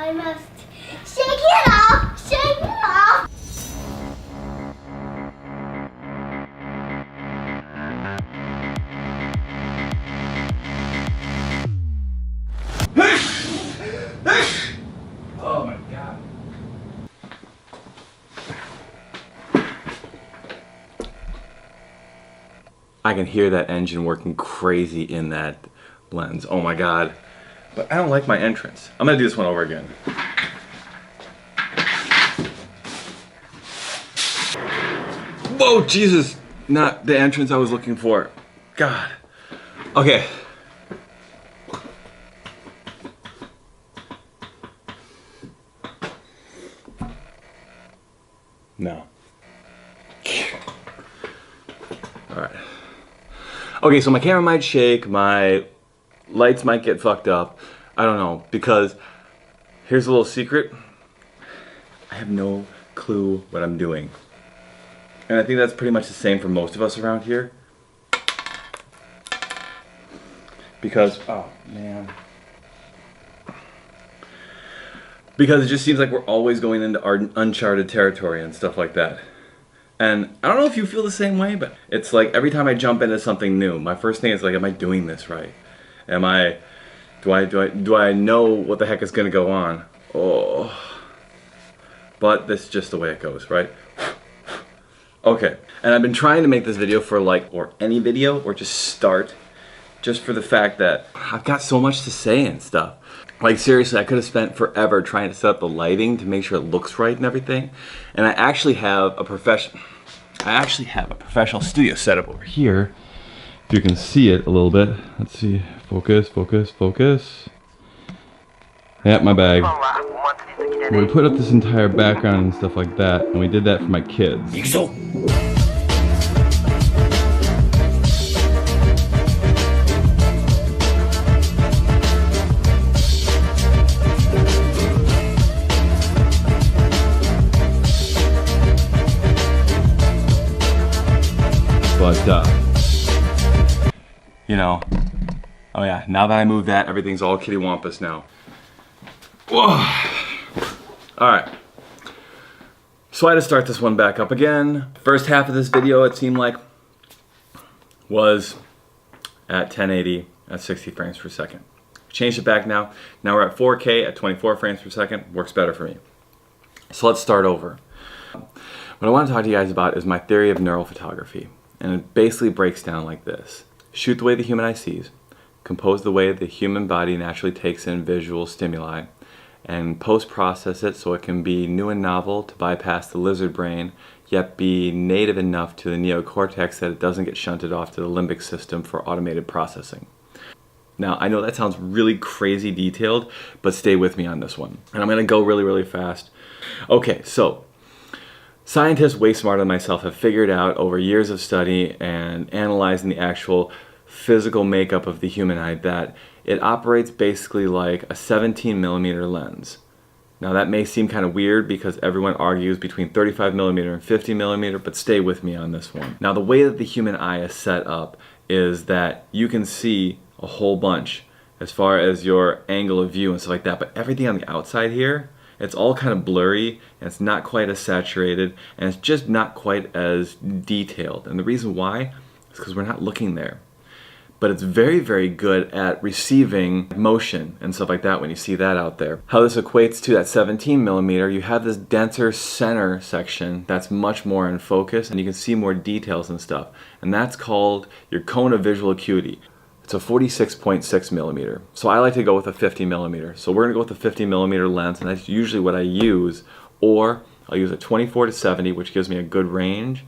I must shake it off! Shake it off! Oh my God. I can hear that engine working crazy in that lens. Oh my God. But I don't like my entrance. I'm gonna do this one over again. Whoa, Jesus. Not the entrance I was looking for. God. Okay. No. Alright. Okay, so my camera might shake, my lights might get fucked up. I don't know, because here's a little secret. I have no clue what I'm doing. And I think that's pretty much the same for most of us around here. Because, oh man. Because it just seems like we're always going into our uncharted territory and stuff like that. And I don't know if you feel the same way, but it's like every time I jump into something new, my first thing is like, am I doing this right? Do I know what the heck is gonna go on? Oh. But that's just the way it goes, right? Okay. And I've been trying to make this video for or any video, or just start, just for the fact that I've got so much to say and stuff. Like seriously, I could have spent forever trying to set up the lighting to make sure it looks right and everything. And I actually have a professional studio setup over here. If you can see it a little bit. Let's see. Focus, focus, focus. Yeah, my bag. We put up this entire background and stuff like that, and we did that for my kids. But, you know, oh yeah, now that I moved that, everything's all kittywampus now. Whoa. Alright. So I had to start this one back up again. First half of this video, it seemed like, was at 1080 at 60 frames per second. Changed it back now. Now we're at 4K at 24 frames per second. Works better for me. So let's start over. What I want to talk to you guys about is my theory of neural photography. And it basically breaks down like this. Shoot the way the human eye sees, compose the way the human body naturally takes in visual stimuli, and post-process it so it can be new and novel to bypass the lizard brain, yet be native enough to the neocortex that it doesn't get shunted off to the limbic system for automated processing. Now, I know that sounds really crazy detailed, but stay with me on this one. And I'm gonna go really, really fast. Okay, so scientists way smarter than myself have figured out over years of study and analyzing the actual physical makeup of the human eye that it operates basically like a 17mm lens. Now that may seem kind of weird because everyone argues between 35mm and 50mm, but stay with me on this one. Now the way that the human eye is set up is that you can see a whole bunch as far as your angle of view and stuff like that, but everything on the outside here, it's all kind of blurry, and it's not quite as saturated, and it's just not quite as detailed. And the reason why is because we're not looking there. But it's very, very good at receiving motion and stuff like that when you see that out there. How this equates to that 17mm, you have this denser center section that's much more in focus, and you can see more details and stuff. And that's called your cone of visual acuity. It's a 46.6mm. So I like to go with a 50mm. So we're gonna go with a 50mm lens, and that's usually what I use. Or I'll use a 24-70, which gives me a good range.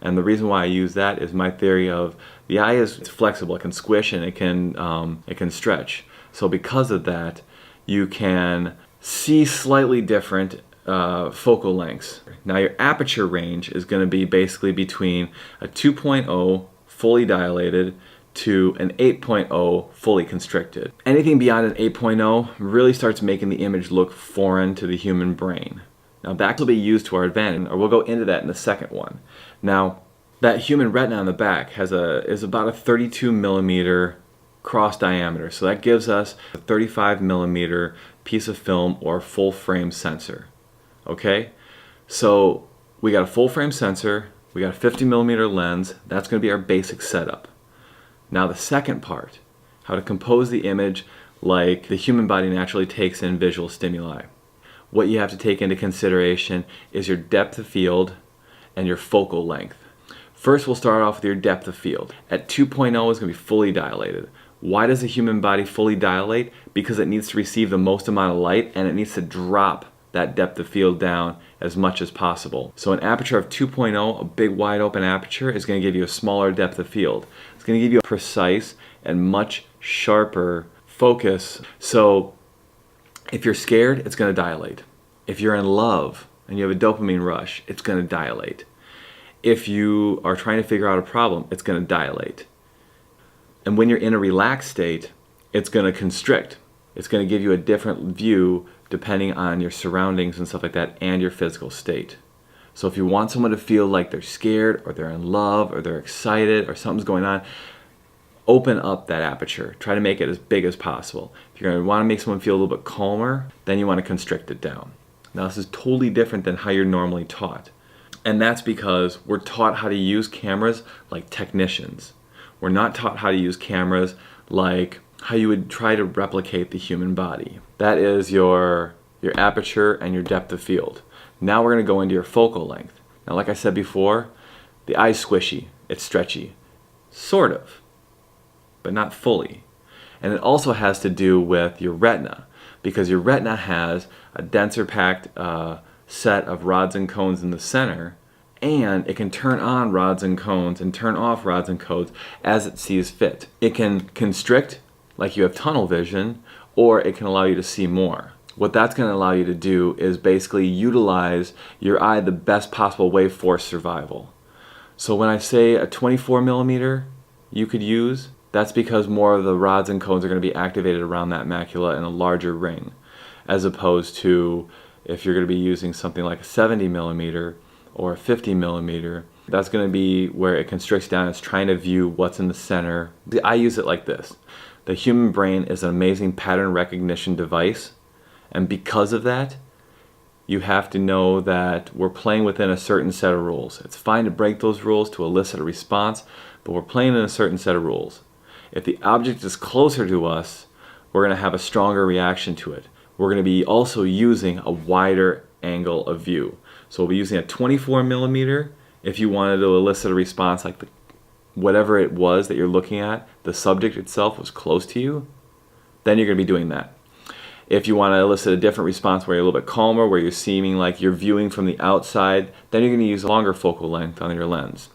And the reason why I use that is my theory of the eye is flexible. It can squish and it can stretch. So because of that, you can see slightly different focal lengths. Now your aperture range is going to be basically between a 2.0 fully dilated to an 8.0 fully constricted. Anything beyond an 8.0 really starts making the image look foreign to the human brain. Now that will be used to our advantage, or we'll go into that in the second one. Now, that human retina on the back is about a 32mm cross diameter. So that gives us a 35 millimeter piece of film or full frame sensor. Okay, so we got a full frame sensor, we got a 50 millimeter lens. That's going to be our basic setup. Now the second part, how to compose the image like the human body naturally takes in visual stimuli. What you have to take into consideration is your depth of field and your focal length. First, we'll start off with your depth of field. At 2.0 is going to be fully dilated. Why does the human body fully dilate? Because it needs to receive the most amount of light and it needs to drop that depth of field down as much as possible. So an aperture of 2.0, a big wide open aperture, is going to give you a smaller depth of field. It's going to give you a precise and much sharper focus. So if you're scared, it's going to dilate. If you're in love and you have a dopamine rush, it's going to dilate. If you are trying to figure out a problem, it's going to dilate. And when you're in a relaxed state, it's going to constrict. It's going to give you a different view depending on your surroundings and stuff like that and your physical state. So if you want someone to feel like they're scared or they're in love or they're excited or something's going on, open up that aperture. Try to make it as big as possible. If you're going to want to make someone feel a little bit calmer, then you want to constrict it down. Now this is totally different than how you're normally taught. And that's because we're taught how to use cameras like technicians. We're not taught how to use cameras like how you would try to replicate the human body. That is your aperture and your depth of field. Now we're going to go into your focal length. Now like I said before, the eye's squishy, it's stretchy. Sort of, but not fully. And it also has to do with your retina, because your retina has a denser packed set of rods and cones in the center, and it can turn on rods and cones and turn off rods and cones as it sees fit. It can constrict, like you have tunnel vision, or it can allow you to see more. What that's going to allow you to do is basically utilize your eye the best possible way for survival. So when I say a 24 millimeter you could use, that's because more of the rods and cones are going to be activated around that macula in a larger ring, as opposed to if you're going to be using something like a 70 millimeter or a 50 millimeter, that's going to be where it constricts down. It's trying to view what's in the center. I use it like this. The human brain is an amazing pattern recognition device, and because of that, you have to know that we're playing within a certain set of rules. It's fine to break those rules to elicit a response, but we're playing in a certain set of rules. If the object is closer to us, we're going to have a stronger reaction to it. We're going to be also using a wider angle of view. So we'll be using a 24 millimeter if you wanted to elicit a response like whatever it was that you're looking at, the subject itself was close to you, then you're going to be doing that. If you want to elicit a different response where you're a little bit calmer, where you're seeming like you're viewing from the outside, then you're going to use a longer focal length on your lens.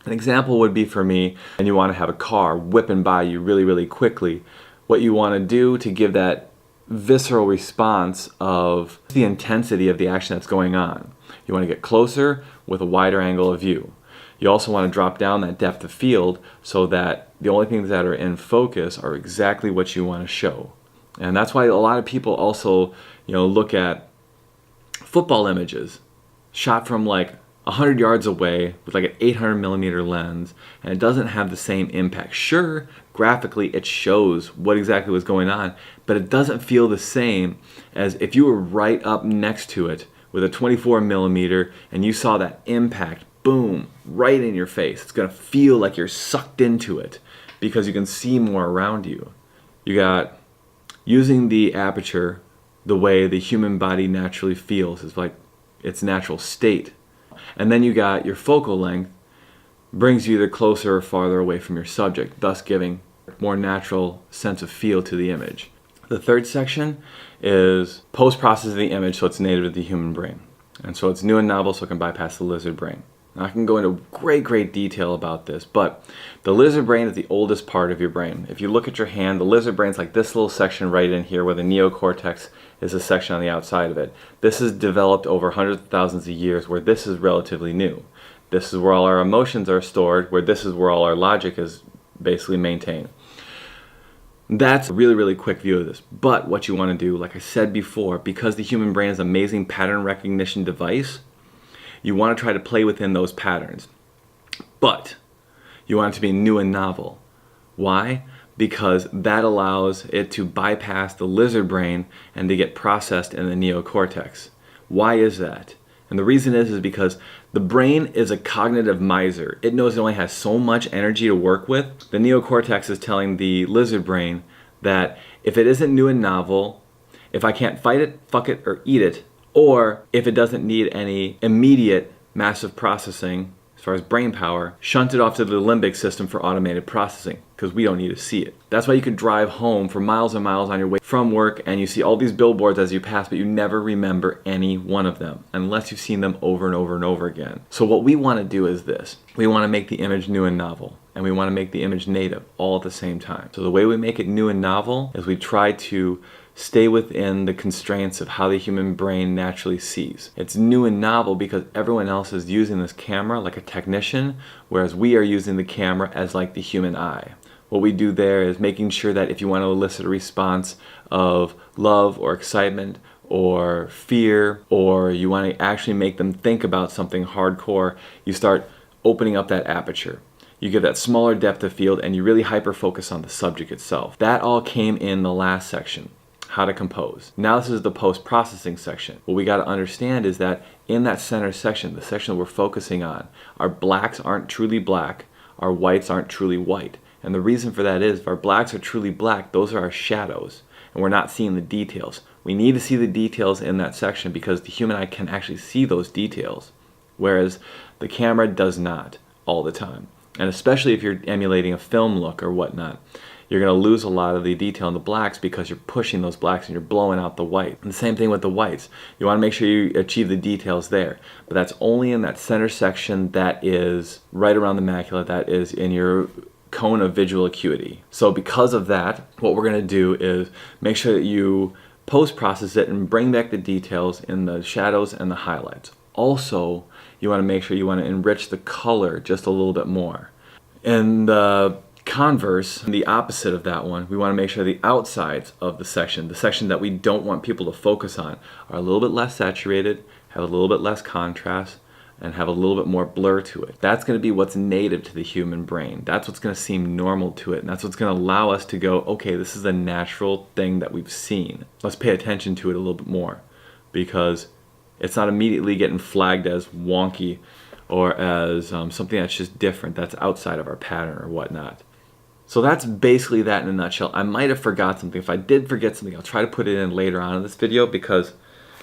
An example would be for me, and you want to have a car whipping by you really, really quickly. What you want to do to give that visceral response of the intensity of the action that's going on. You want to get closer with a wider angle of view. You also want to drop down that depth of field so that the only things that are in focus are exactly what you want to show. And that's why a lot of people also, look at football images shot from like 100 yards away with like an 800 millimeter lens, and it doesn't have the same impact. Sure, graphically it shows what exactly was going on, but it doesn't feel the same as if you were right up next to it with a 24 millimeter and you saw that impact, boom, right in your face. It's going to feel like you're sucked into it because you can see more around you. You got using the aperture the way the human body naturally feels, is like its natural state. And then you got your focal length brings you either closer or farther away from your subject, thus giving a more natural sense of feel to the image. The third section is post-processing the image so it's native to the human brain. And so it's new and novel, so it can bypass the lizard brain. Now I can go into great detail about this, but the lizard brain is the oldest part of your brain. If you look at your hand, the lizard brain is like this little section right in here where the neocortex is a section on the outside of it. This is developed over hundreds of thousands of years, where this is relatively new. This is where all our emotions are stored, where this is where all our logic is basically maintained. That's a really quick view of this. But what you want to do, like I said before, because the human brain is an amazing pattern recognition device, you want to try to play within those patterns. But you want it to be new and novel. Why? because that allows it to bypass the lizard brain and to get processed in the neocortex. Why is that? And the reason is because the brain is a cognitive miser. It knows it only has so much energy to work with. The neocortex is telling the lizard brain that if it isn't new and novel, if I can't fight it, fuck it, or eat it, or if it doesn't need any immediate massive processing, as far as brain power, shunt it off to the limbic system for automated processing, because we don't need to see it. That's why you could drive home for miles and miles on your way from work and you see all these billboards as you pass, but you never remember any one of them, unless you've seen them over and over and over again. So what we want to do is this. We want to make the image new and novel, and we want to make the image native all at the same time. So the way we make it new and novel is we try to stay within the constraints of how the human brain naturally sees. It's new and novel because everyone else is using this camera like a technician, whereas we are using the camera as like the human eye. What we do there is making sure that if you want to elicit a response of love or excitement or fear, or you want to actually make them think about something hardcore, you start opening up that aperture. You give that smaller depth of field and you really hyper focus on the subject itself. That all came in the last section. How to compose. Now this is the post-processing section. What we got to understand is that in that center section, the section we're focusing on, our blacks aren't truly black, our whites aren't truly white. And the reason for that is if our blacks are truly black, those are our shadows, and we're not seeing the details. We need to see the details in that section because the human eye can actually see those details, whereas the camera does not all the time. And especially if you're emulating a film look or whatnot, you're going to lose a lot of the detail in the blacks because you're pushing those blacks and you're blowing out the white. And the same thing with the whites. You want to make sure you achieve the details there. But that's only in that center section that is right around the macula, that is in your cone of visual acuity. So because of that, what we're going to do is make sure that you post-process it and bring back the details in the shadows and the highlights. Also, you want to make sure you want to enrich the color just a little bit more. In the converse, the opposite of that one, we want to make sure the outsides of the section that we don't want people to focus on, are a little bit less saturated, have a little bit less contrast, and have a little bit more blur to it. That's going to be what's native to the human brain. That's what's going to seem normal to it, and that's what's going to allow us to go, okay, this is a natural thing that we've seen. Let's pay attention to it a little bit more, because it's not immediately getting flagged as wonky or as something that's just different, that's outside of our pattern or whatnot. So that's basically that in a nutshell. I might have forgot something. If I did forget something, I'll try to put it in later on in this video because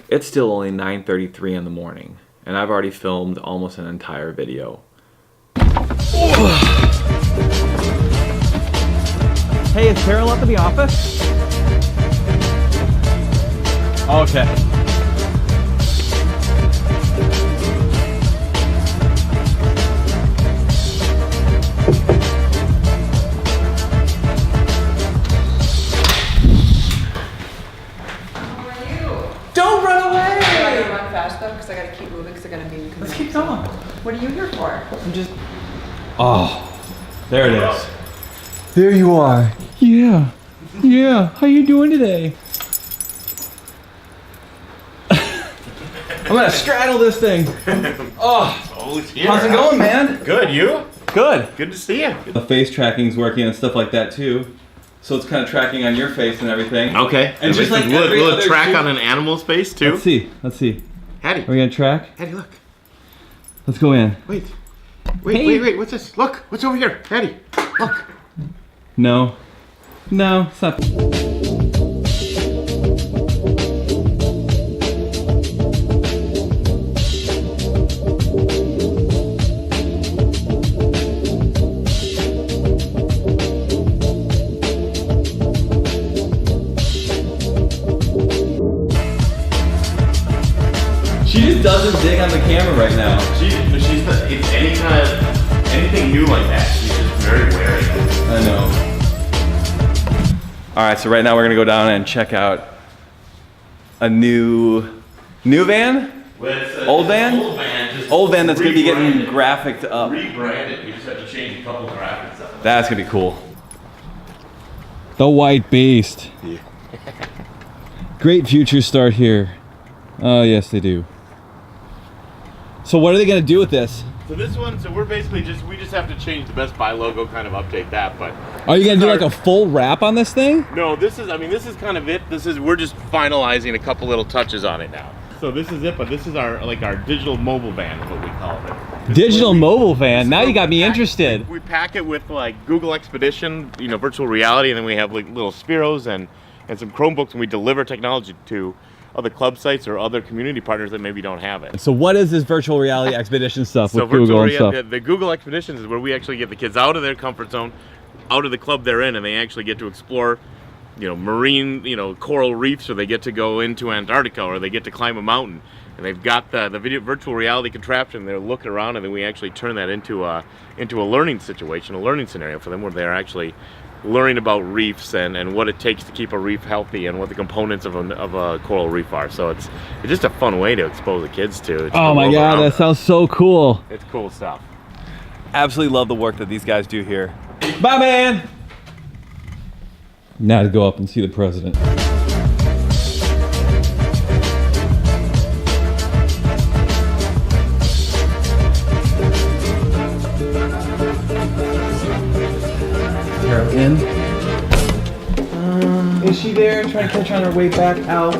it's still only 9:33 in the morning and I've already filmed almost an entire video. Hey, is Carol up at the office? Okay. Don't run away! I gotta run fast though, because I gotta keep moving, because I gotta be in Let's keep going. What are you here for? I'm just... Oh, there it is. There you are. Yeah. Yeah. How you doing today? I'm gonna straddle this thing. Oh, how's it going, man? Good, you? Good. Good to see you. The face tracking's working and stuff like that too. So it's kind of tracking on your face and everything. Okay. And just like will other it track shoot- on an animal's face too? Let's see. Let's see. Hattie. Are we gonna track? Hattie, look. Let's go in. Wait. Hey. Wait. What's this? Look. What's over here? Hattie. Look. No. No, it's not. She just doesn't dig on the camera right now. It's anything new like that. She's just very wary. I know. Alright, so right now we're gonna go down and check out a new van? Old van? Old van. Just Old van that's gonna be getting rebranded. graphicked up. Rebranded. We just have to change a couple of graphics up. That's gonna be cool. The White Beast. Yeah. Great futures start here. Oh yes they do. So what are they gonna do with this? So this one, so we're basically we just have to change the Best Buy logo, kind of update that, but. Are you gonna do like a full wrap on this thing? No, this is kind of it. We're just finalizing a couple little touches on it now. So this is it, but this is our digital mobile van is what we call it. Digital mobile van, now you got me interested. We pack it with like Google Expedition, you know, virtual reality, and then we have like little Spiros and some Chromebooks, and we deliver technology to other club sites or other community partners that maybe don't have it. So what is this virtual reality expedition stuff So with Google and stuff? the Google Expeditions is where we actually get the kids out of their comfort zone, out of the club they're in, and they actually get to explore, you know, marine, you know, coral reefs, or they get to go into Antarctica, or they get to climb a mountain. And they've got the virtual reality contraption. They're looking around, and then we actually turn that into a learning situation, a learning scenario for them, where they're actually learning about reefs and what it takes to keep a reef healthy and what the components of a coral reef are. So it's just a fun way to expose the kids to Oh my God, that sounds so cool. It's cool stuff. Absolutely love the work that these guys do here. Bye, man. Now to go up and see the president. In. Is she there? Trying to catch her on her way back out.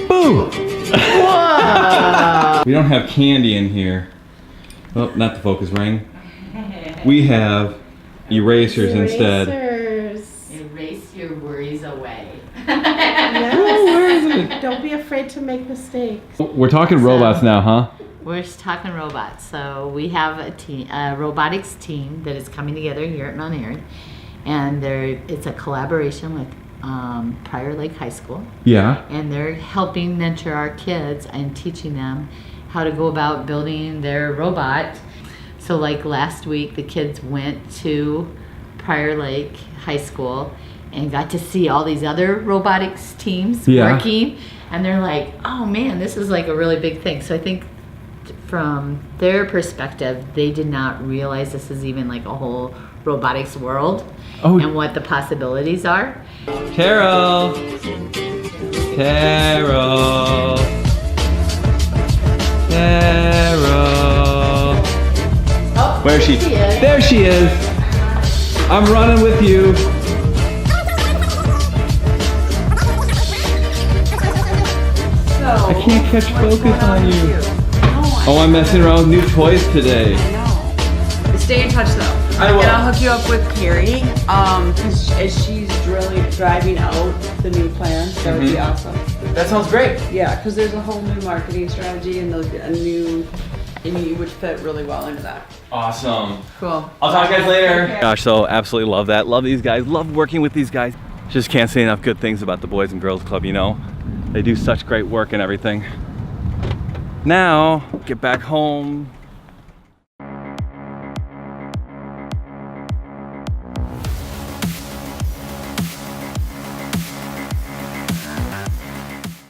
Boo! We don't have candy in here. Oh, not the focus ring. We have erasers instead. Erase your worries away. Yes. Don't be afraid to make mistakes. We're talking robots now, huh? We're just talking robots. So we have a robotics team that is coming together here at Mount Airy, and it's a collaboration with Prior Lake High School. Yeah. And they're helping mentor our kids and teaching them how to go about building their robot. So like last week, the kids went to Prior Lake High School and got to see all these other robotics teams working, and they're like, oh man, this is like a really big thing. So I think from their perspective, they did not realize this is even like a whole robotics world and what the possibilities are. Carol! Carol! Carol! Oh, Where is she? is. There she is! I'm running with you. I can't catch focus on you. Oh, I'm messing around with new toys today. Stay in touch though. I will. And I'll hook you up with Carrie, because as she's driving out the new plan, that would be awesome. That sounds great. Yeah, because there's a whole new marketing strategy and and you would fit really well into that. Awesome. Cool. I'll talk to you guys later. Okay. Gosh, so absolutely love that. Love these guys. Love working with these guys. Just can't say enough good things about the Boys and Girls Club, you know. They do such great work and everything. Now, get back home,